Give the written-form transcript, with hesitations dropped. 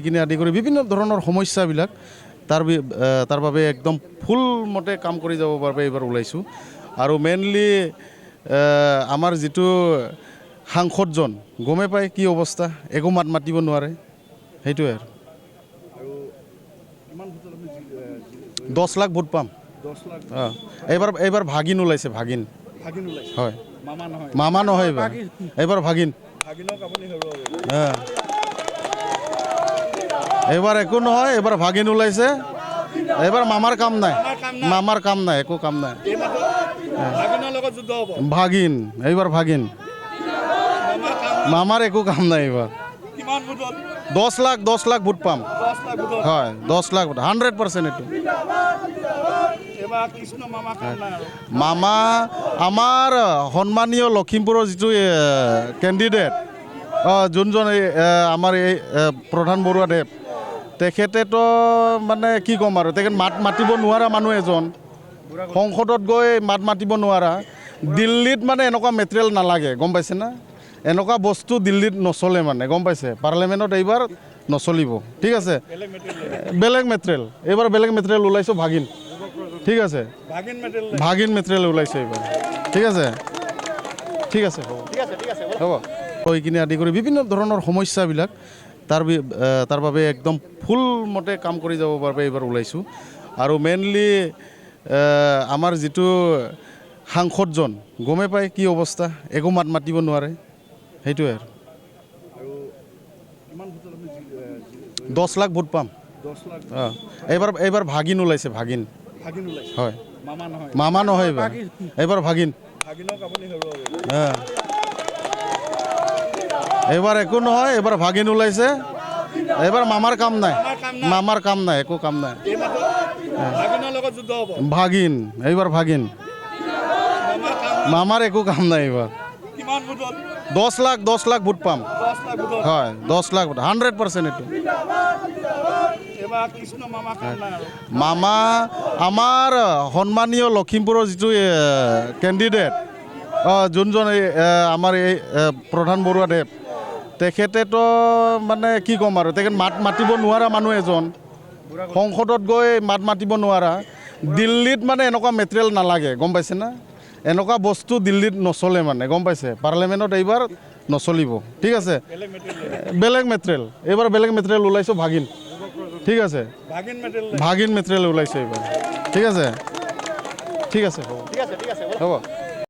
কিনে আদি কৰি বিভিন্ন ধৰণৰ সমস্যাবিলাক তাৰ বাবে একদম ফুল মতে কাম কৰি যাব বাবে এইবাৰ ওলাইছোঁ আৰু মেইনলি আমাৰ যিটো সাংসদজন গমে পায় কি অৱস্থা, একো মাত মাতিব নোৱাৰে, সেইটোৱে আৰু 10 লাখ ভোট পাম। এইবাৰ ভাগিন ওলাইছে, ভাগিন হয়, মামা নহয় এইবাৰ ভাগিন। এইবাৰ একো নহয়, এইবাৰ ভাগিন ওলাইছে, এইবাৰ মামাৰ কাম নাই, একো কাম নাই। ভাগিন, এইবাৰ ভাগিন, মামাৰ একো কাম নাই। এইবাৰ 10 লাখ ভোট পাম, হয় 10 লাখ 100% এইটো। মামা আমাৰ সন্মানীয় লখিমপুৰৰ যিটো কেণ্ডিডেট যোনজন আমাৰ এই প্ৰধান বৰুৱাদেৱ, তেখেতেতো মানে কি ক'ম আৰু, তেখেত মাত মাতিব নোৱাৰা মানুহ এজন, সংসদত গৈ মাত মাতিব নোৱাৰা। দিল্লীত মানে এনেকুৱা মেটেৰিয়েল নালাগে, গম পাইছে না, এনেকুৱা বস্তু দিল্লীত নচলে মানে, গম পাইছে। পাৰ্লিয়ামেণ্টত এইবাৰ নচলিব, ঠিক আছে। বেলেগ মেটেৰিয়েল, এইবাৰ বেলেগ মেটেৰিয়েল ওলাইছোঁ, ভাগিন, ঠিক আছে, ভাগিন মেটেৰিয়েল ওলাইছে এইবাৰ, ঠিক আছে, হ'ব। হৈ কিনে আদি কৰি বিভিন্ন ধৰণৰ সমস্যাবিলাক তাৰ বাবে একদম ফুল মতে কাম কৰি যাব বাবে এইবাৰ ওলাইছোঁ আৰু মেইনলি আমাৰ যিটো সাংসদজন গমে পায় কি অৱস্থা, একো মাত মাতিব নোৱাৰে, সেইটোৱে আৰু 10 লাখ ভোট পাম। এইবাৰ ভাগিন ওলাইছে, ভাগিন হয়, মামা নহয় এইবাৰ ভাগিন। এইবাৰ একো নহয়, এইবাৰ ভাগিন ওলাইছে, এইবাৰ মামাৰ কাম নাই, একো কাম নাই। ভাগিন, এইবাৰ ভাগিন, মামাৰ একো কাম নাই। এইবাৰ 10 লাখ ভোট পাম, হয় 10 লাখ 100% এইটো। মামা আমাৰ সন্মানীয় লখিমপুৰৰ যিটো কেণ্ডিডেট যোনজন আমাৰ এই প্ৰধান বৰুৱাদেৱ, তেখেতেতো মানে কি ক'ম আৰু, তেখেত মাত মাতিব নোৱাৰা মানুহ এজন, সংসদত গৈ মাত মাতিব নোৱাৰা। দিল্লীত মানে এনেকুৱা মেটেৰিয়েল নালাগে, গম পাইছে না, এনেকুৱা বস্তু দিল্লীত নচলে মানে, গম পাইছে। পাৰ্লিয়ামেণ্টত এইবাৰ নচলিব, ঠিক আছে। বেলেগ মেটেৰিয়েল, এইবাৰ বেলেগ মেটেৰিয়েল ওলাইছোঁ, ভাগিন, ঠিক আছে, ভাগিন মেটেৰিয়েল ওলাইছে এইবাৰ, ঠিক আছে, হ'ব।